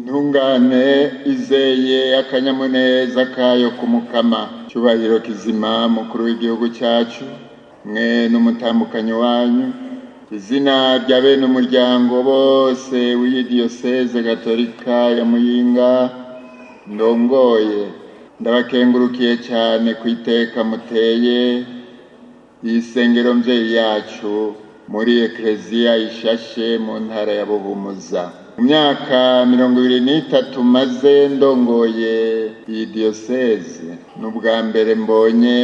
intungane izeye akanyamuneza kayo kumukama. Cyubahiro kizima mukuru w'igihugu cyacu, mwe n'umutambukanyi wanyu, izina rya bene umuryango bose w'iyi diyoseze gatolika ya Muyinga ndongoye, ndabakengurukiye cyane ku iteka muteye y'isengero mvyeyi yacu muri ekleziya ishashe mu ntara ya Buhumuza. Mu myaka 23 maze ndongoye iyi diyoseze, n'ubwa mbere mbonye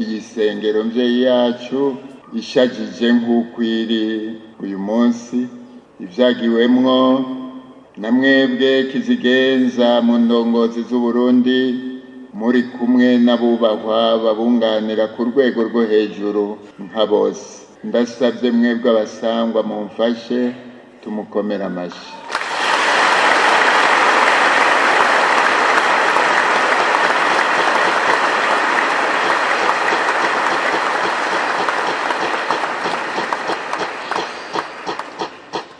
iyi sengero mvyeyi yacu ishajije nk'uko iri uyu munsi, ivyagiwemwo na mwebwe kizigenza mu ndongozi z'Uburundi, muri kumwe n'abubahwa babunganira ku rwego rwo hejuru nka bose. Ndasabye mwebwe abasangwa mumfashe tumukomera amashi.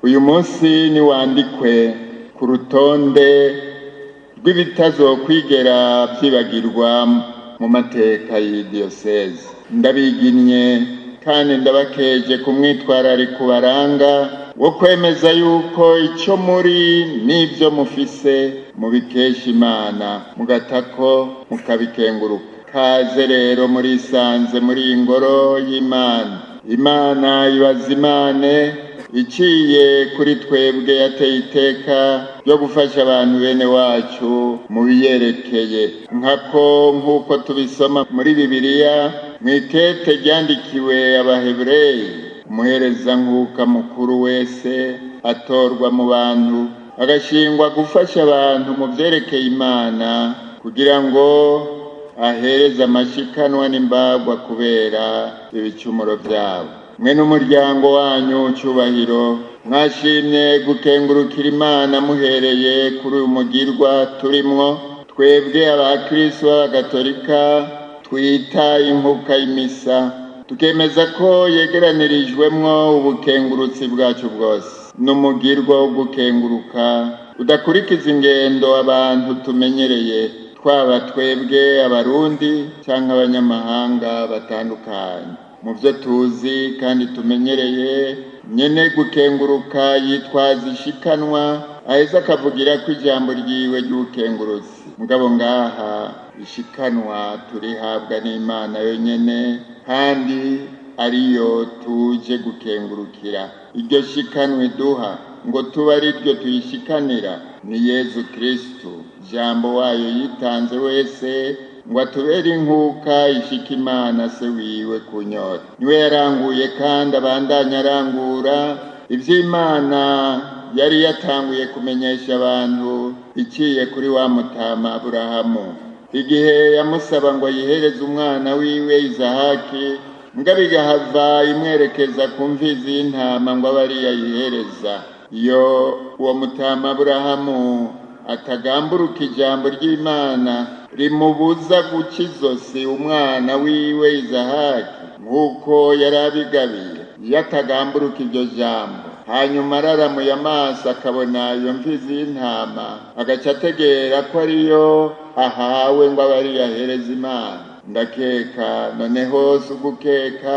Uyu munsi ni wandikwe ku rutonde rw'ibitazokwigera byibagirwa mu mateka y'idiyoseze. Ndabiginnye kandi ndabakeje kumwitwararika kubaranga wo kwemeza yuko icyo muri n'ibyo mufise mubikesha Imana, mugatako mukabikenguruka. Kaze rero murisanze muri ingoro y'Imana. Imana ibazimane iciye kuri twebwe yateye iteka ryo gufasha abantu bene wacu mu biyerekeye, nk'uko tubisoma muri Bibiliya mw'ikete ryandikiwe Abahebureyi. Umuhereza nkuka mukuru wese atorwa mu bantu, agashingwa gufasha abantu mu vyerekeye Imana, kugira ngo ahereze amashikanwa n'imbagwa kubera ibicumuro vyabo. Mwe n'umuryango wanyu Cyubahiro, mwashimye gukengurukira Imana muhereye kuri uyu mugirwa turimwo twebwe abakristo b'abagatolika twita inkuka y'imisa, tukemeza ko yegeranirijwemwo ubukengurutsi bwacu bwose. N'umugirwa wo gukenguruka udakurikiza ingendo abantu tumenyereye, twaba twebwe abarundi cyangwa abanyamahanga batandukanye. Mu byo tuzi kandi tumenyereye, nyene gukenguruka yitwaza ishikanwa, aheza akavugira ko ijambo ryiwe ry'ubukengurutsi. Mugabo ngaha ishikanwa turihabwa n'Imana yonyene, kandi ariyo tuje gukengurukira. Iryo shikanwa iduha ngo tuba ari ryo tuyishikanira ni Yezu Kristo, jambo wayo yitanze wese ngo atubere inkuka ishika Imana se wiwe kunyota. Niwe yaranguye kandi abandanya arangura ivy'Imana yari yatanguye kumenyesha abantu iciye kuri wa mutama Aburahamu, igihe yamusaba ngo yihereze umwana wiwe Izahaki, mugabe igahava imwerekeza ku mfizi y'intama ngo abe ariyo ayihereza. Iyo uwo mutama Aburahamu atagamburuka ijambo ry'Imana rimubuza guca izosi umwana wiwe Izahaki nk'uko yari abigabiye, iyo atagamburuka iryo jambo, hanyuma araramuye amaso akabona iyo mfizi y'intama, agaca ategera ko ariyo ahawe ngo abe ariyo ahereza Imana. Ndakeka noneho si ugukeka,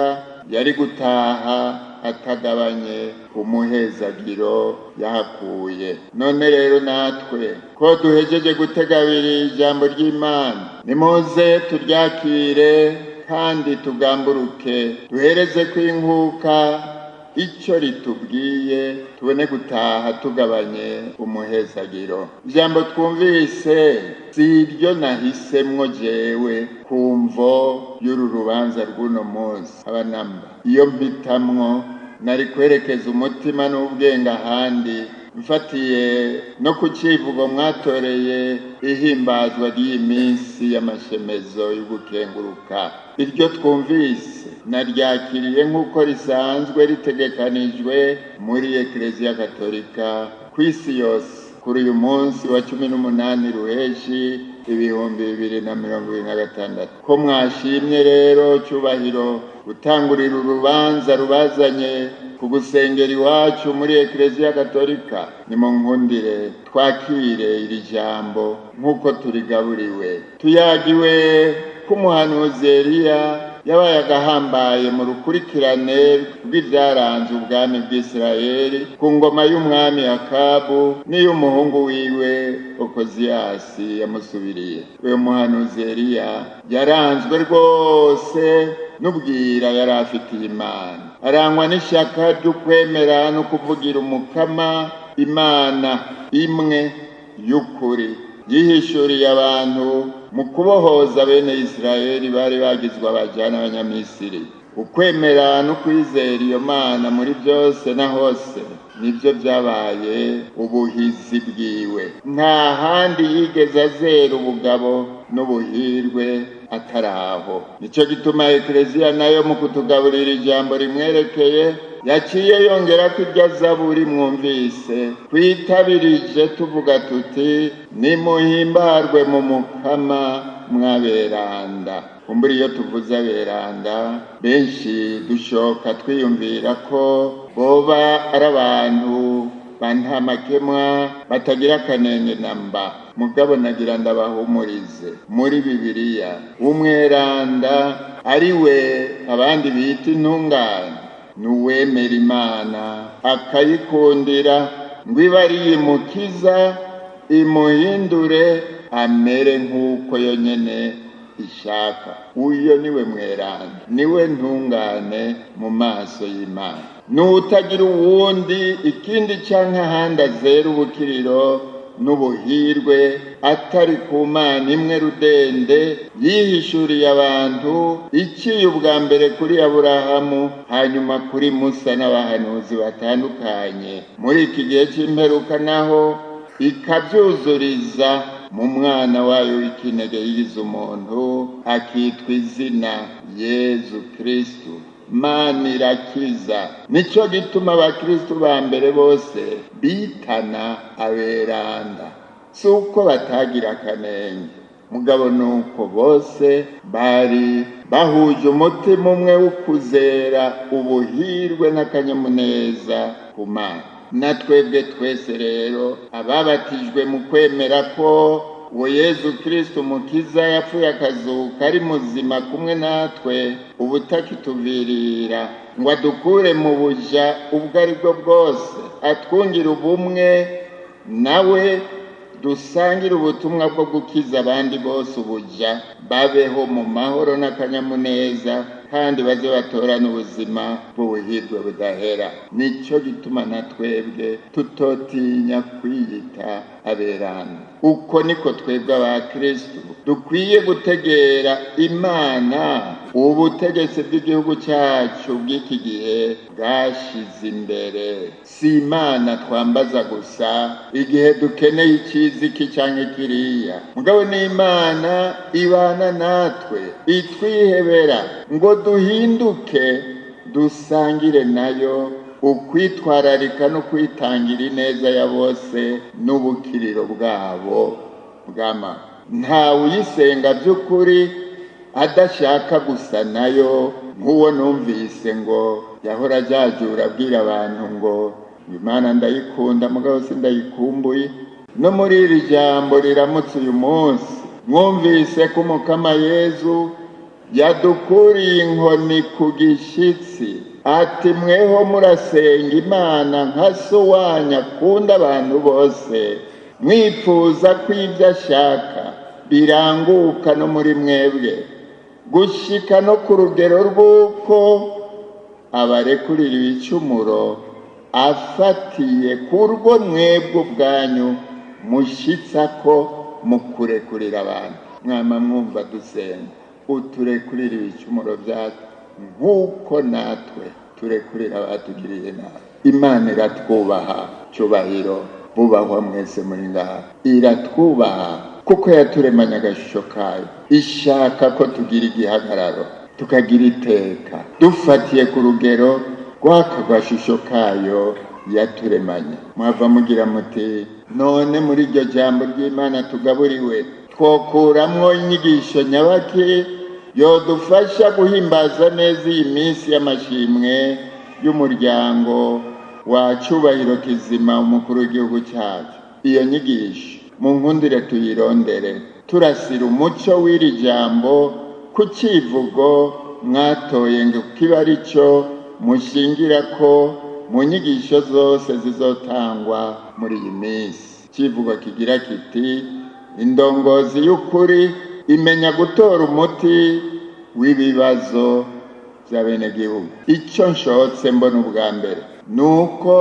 yari gutaha atagabanye umuhezagiro yahakuye. None rero natwe ko duhejeje gutegabira ijambo ry'Imana, nimuze turyakire kandi tugamburuke, duhereze kw'inkuka icyo ritubwiye, tubone gutaha tugabanye umuhezagiro. Ijambo twumvise si iryo nahisemwo jewe kumvo y'uru rubanza rw'uno munsi abanamba. Iyo mpitamwo nari kwerekeza umutima n'ubwenge ahandi, mfatiye no ku civugo mwatoreye ihimbazwa ry'iyi minsi y'amashemezo y'ugukenguruka. Iryo twumvise naryakiriye nk'uko risanzwe ritegekanijwe muri ekleziya gatolika ku isi yose kuri uyu munsi wa 18 Ruheshi 2026. Ko mwashimye rero Cyubahiro gutangurira urubanza rubazanye ku gusengera iwacu muri Eklezia Katolika. Nimunkundire twakire iri jambo nk'uko turigaburiwe. Tuyagiwe k'umuhanuzi Eliya yabaye agahambaye mu rukurikirane rw'ivyaranze ubwami bw'Isirayeli ku ngoma y'umwami Akabu n'iy'umuhungu wiwe Okoziyasi yamusubiriye. Uyo muhanuzi Eliya yaranzwe rwose n'ubwira yari afitiye Imana, arangwa n'ishaka ryo kwemera no kuvugira umukama Imana imwe y'ukuri. Yihishuriye abantu mu kubohoza bene Isirayeli bari bagizwe abajana abanyamisiri. Ukwemera no kwizera iyo Mana muri byose na hose nibyo byabaye ubuhizi bwiwe. Nta handi yigeze azera ubugabo n'ubuhirwe ataraho. Nico gituma Eklezia nayo mu kutugaburira ijambo rimwerekeye yaciye yongera ko irya Zaburi mwumvise twitabirije tuvuga tuti nimuhimbarwe mu mukama mwaberanda. Kumbura iyo tuvuze aberanda benshi dushoka twiyumvira ko boba ari abantu bantamakemwa batagira akanenge namba. Mugabo nagira ndabahumurize, muri Bibiliya umweranda ari we abandi bita intungane n'uwemera Imana akayikundira ngo ibe ari imukiza imuhindure amere nk'uko yonyene ishaka. Uyo niwe mweranda, niwe ntungane mu maso y'Imana. N'utagira uwundi ikindi canke ahandi azera ubukiriro n'ubuhirwe atari ku Mana imwe rudende yihishuriye abantu iciye ubwa mbere kuri Aburahamu, hanyuma kuri Musa n'abahanuzi batandukanye. Muri iki gihe c'imperuka naho ikavyuzuriza mu mwana wayo w'ikinege yigize umuntu akitwa izina Yezu Kristu, Mana irakiza. Nico gituma abakristu ba mbere bose bitana aberanda, si uko batagira akanenge, mugabo nuko bose bari bahuje umutima umwe wo kuzera ubuhirwe n'akanyamuneza ku Mana. Na twebwe twese rero ababatijwe mu kwemera ko uwo Yezu Kristo Umukiza yapfuye akazuka ari muzima kumwe natwe, ubutakituvirira ngo adukure mu buja ubwo ari bwo bwose, atwungire ubumwe nawe dusangire ubutumwa bwo gukiza abandi bose ubuja, babeho mu mahoro n'akanyamuneza kandi baze batorana ubuzima bw'ubuhirwe budahera. Nico gituma na twebwe tutotinya kwiyita aberanda. Uko niko twebwe abakristu dukwiye gutegera Imana. Ubutegetsi bw'igihugu cyacu bw'iki gihe bwashize imbere, si Imana twambaza gusa igihe dukeneye iciziki canke kiriya, mugabo ni Imana ibana natwe itwihebera ngo duhinduke dusangire nayo ukwitwararika no kwitangira ineza ya bose n'ubukiriro bwabo bwama. Ntawe uyisenga by'ukuri adashaka gusa nayo, nk'uwo numvise ngo yahora ajajura abwira abantu ngo Imana ndayikunda mugabo sindayikumbuye. No muri iri jambo riramutse uyu munsi mwumvise ko Umukama Yezu yadukuriye inkoni ku gishitsi, ati mweho murasenga Imana nka so wanyu akunda abantu bose, mwipfuza ko ibyo ashaka biranguka no muri mwebwe, gushika no ku rugero rw'uko abarekurira ibicumuro afatiye kurwo mwebwe ubwanyu mushitsa ko mukurekurira abantu. Mwama mwumva dusenga, uturekurira ibicumuro byacu nk'uko natwe turekurira abatugiriye nabi. Imana iratwubaha, cyubahiro bubahwa mwese muri ngaha, iratwubaha kuko yaturemanye agashusho kayo, ishaka ko tugira igihagararo tukagira iteka dufatiye ku rugero rw'aka gashusho kayo yaturemanye. Mwava mugira muti none muri iryo jambo ry'Imana tugaburiwe twokuramwo inyigisho nyabaki yodufasha guhimbaza neza iyi minsi y'amashimwe y'umuryango wa Cyubahiro Kizima umukuru w'igihugu cyacu. Iyo nyigisho mu nkundire tuyirondere turasira umuco w'iri jambo ku kivugo mwatoye ngo kiba ari cyo mushingira ko mu nyigisho zose zizotangwa muri iyi minsi. Kivugo kigira kiti indongozi y'ukuri imenya gutora umuti w'ibibazo by'abenegihugu. Icyo nshotse mbona ubwa mbere nuko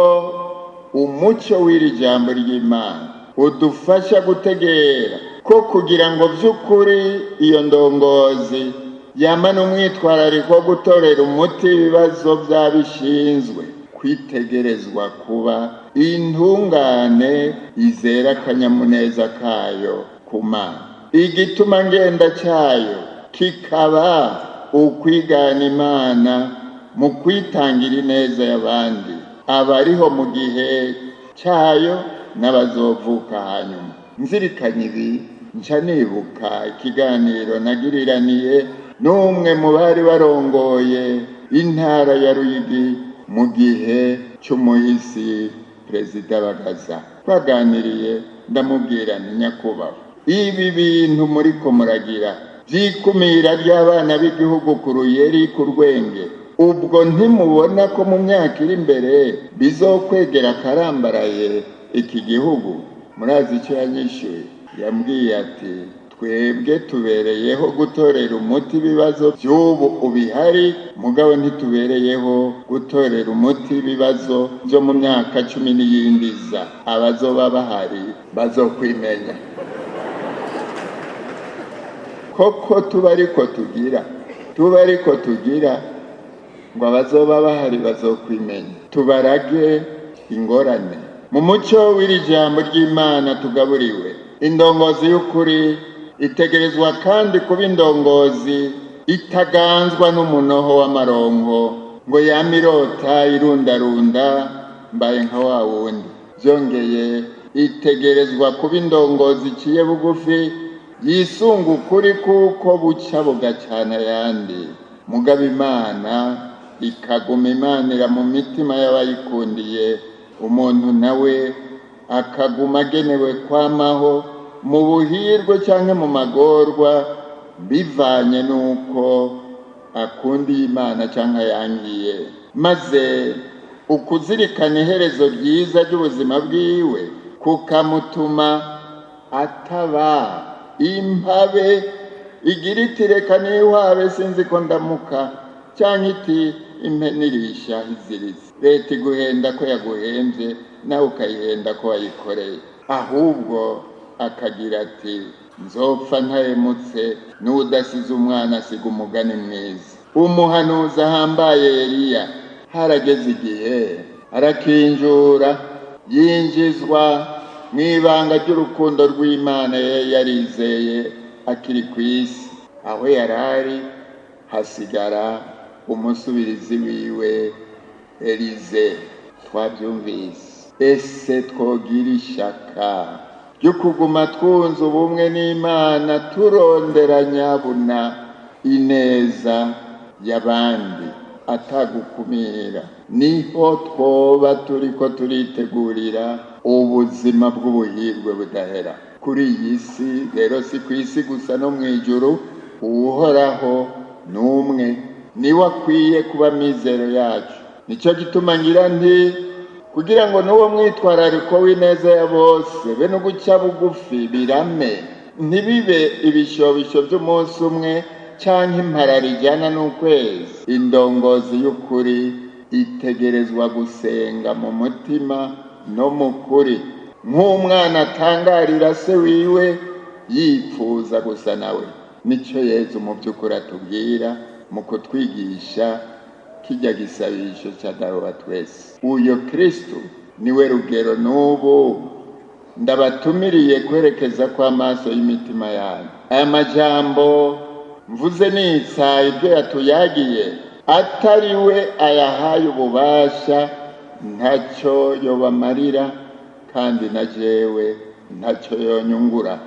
umuco w'iri jambo ry'Imana udufasha gutegera ko kugira ngo by'ukuri iyo ndongozi yamana umwitwarariko wo gutorera umuti ibibazo by'abishinzwe, kwitegerezwa kuba intungane izera akanyamuneza kayo ku Mana. Igituma ngenda cyayo kikaba ukwigana Imana mu kwitangira ineza y'abandi, abariho mu gihe cyayo n'abazovuka hanyuma. Nzirikanye ibi nca nibuka ikiganiro nagiriraniye n'umwe mu bari barongoye intara ya Ruyigi mu gihe cy'umuhisi Perezida Bagaza. Twaganiriye ndamubwira nti nyakubahwa, ibi bintu muriko muragira by'ikumira ry'abana b'igihugu ku ruyeri ku Rwenge, ubwo ntimubona ko mu myaka iri imbere bizokwegera akarambaraye iki gihugu? Murazi icyo yanyishyuye? Yambwiye ati twebwe tubereyeho gutorera umuti ibibazo by'ubu ubihari, mugabo ntitubereyeho gutorera umuti ibibazo byo mu myaka 10 n'iyindi iza. Abazoba bahari bazokwimenya koko tuba ariko tugira ngo abazoba bahari bazokwimenya. Tubarage ingorane mu muco w'iri jambo ry'Imana tugaburiwe. Indongozi y'ukuri itegerezwa kandi kuba indongozi itaganzwa n'umunoho w'amarongo ngo yamirota irundarunda mbaye nka wa wundi. Byongeye itegerezwa kuba indongozi iciye bugufi yisunga ukuri kuko bucya bugacana ayandi. Mugabo Imana ikaguma imanira mu mitima y'abayikundiye, umuntu nawe akaguma agenewe kwamaho mu buhirwe cyangwa mu magorwa bivanye n'uko akundiye Imana cyangwa yangiye, maze ukuzirikana iherezo ryiza ry'ubuzima bwiwe kukamutuma ataba impabe igira iti reka niwabe sinzi ko ndamuka, cyangwa iti impenirisha izirize. Leta iguhenda ko yaguhembye nawe ukayihenda ko wayikoreye, ahubwo akagira ati nzopfa ntahemutse n'udasize umwana asiga umugani mwiza. Umuhanuzi ahambaye Eliya harageze igihe arakinjura yinjizwa mu ibanga ry'urukundo rw'Imana yarizeye akiri ku isi. Aho yarari hasigara umusubirizi wiwe Elize. Twabyumvise. Ese twogira ishaka ryo kuguma twunze ubumwe n'Imana turondera nyabuna ineza y'abandi atagukumira, niho twoba turiko turitegurira ubuzima bw'ubuhirwe budahera kuri iyi si. Rero si ku isi gusa no mu ijuru, uhoraho n'umwe niwe akwiye kuba mizero yacu. Nicyo gituma ngira nti kugira ngo n'uwo mwitwarariko w'ineza ya bose be no gucya bugufi birame, ntibibe ibishobisho by'umunsi umwe cyangwa imparara ijyana n'ukwezi. Indongozi y'ukuri itegerezwa gusenga mu mutima no mu kuri, nk'umwana atangarira se wiwe yipfuza gusa nawe. Nicyo Yezu mu by'ukuri atubwira mu kutwigisha kijya gisabisho cya Dawe wa twese. Uyo Kristo niwe rugero n'ubu ndabatumiriye kwerekeza kwa maso y'imitima yanyu. Aya majambo mvuze nitsa ibyo yatuyagiye, atari we ayahaye ububasha ntacyo yobamarira, kandi na jewe ntacyo yonyungura.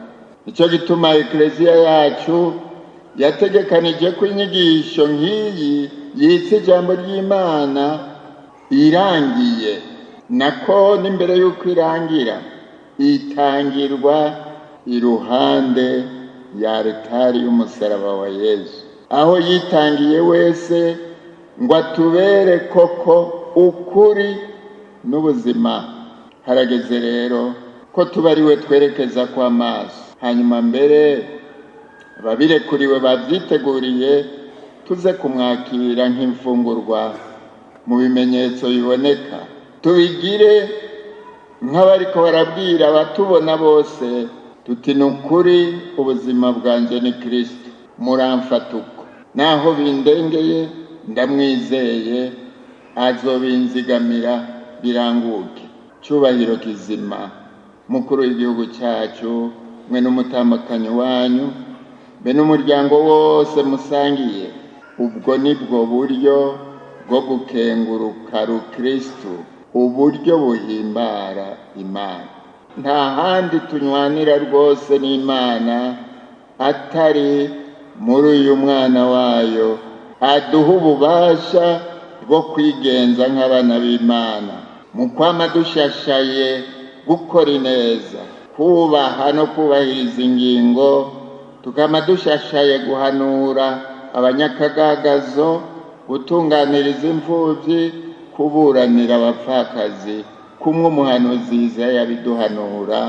Nicyo gituma Ekleziya yacu yategekanije ko inyigisho nk'iyi yitwa ijambo ry'Imana irangiye, nako n'imbere y'uko irangira itangirwa iruhande ya altari y'umusaraba wa Yesu, aho yitangiye wese ngo atubere koko ukuri n'ubuzima. Harageze rero ko tuba ari we twerekeza kw'amaso, hanyuma mbere ababirekuriwe babyiteguriye tuze kumwakira nk'imfungurwa mu bimenyetso biboneka, tubigire nk'abariko barabwira abatubona bose tuti ni ukuri ubuzima bwanjye ni Kristo, muramfata uko, naho bindengeye ndamwizeye azobinzigamira biranguke. Cyubahiro kizima mukuru w'igihugu cyacu, mwe n'umutamakanyi wanyu, be n'umuryango wose musangiye, ubwo nibwo buryo bwo gukenguruka Rukristo, uburyo buhimbara Imana. Nta handi tunywanira rwose n'Imana atari muri uyu mwana wayo aduha ububasha bwo kwigenza nk'abana b'Imana, mu kwama dushashaye gukora ineza, kubaha no kubahiriza ingingo, tukama dushashaye guhanura abanyakagagazo, gutunganiriza imfuvyi, kuburanira abapfakazi, kumwe umuhanuzi Yesaya yabiduhanura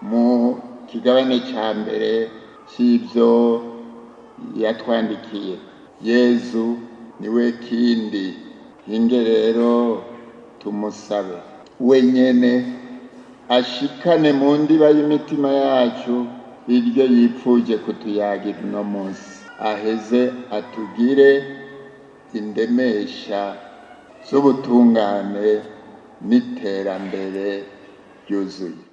mu kigabane ca mbere c'ivyo yatwandikiye. Yezu niwe kindi, hinge rero tumusabe wenyene ashikane mu ndiba y'imitima yacu iryo yipfuje kutuyagira uno munsi, aheze atugire indemesha z'ubutungane n'iterambere ryuzuye.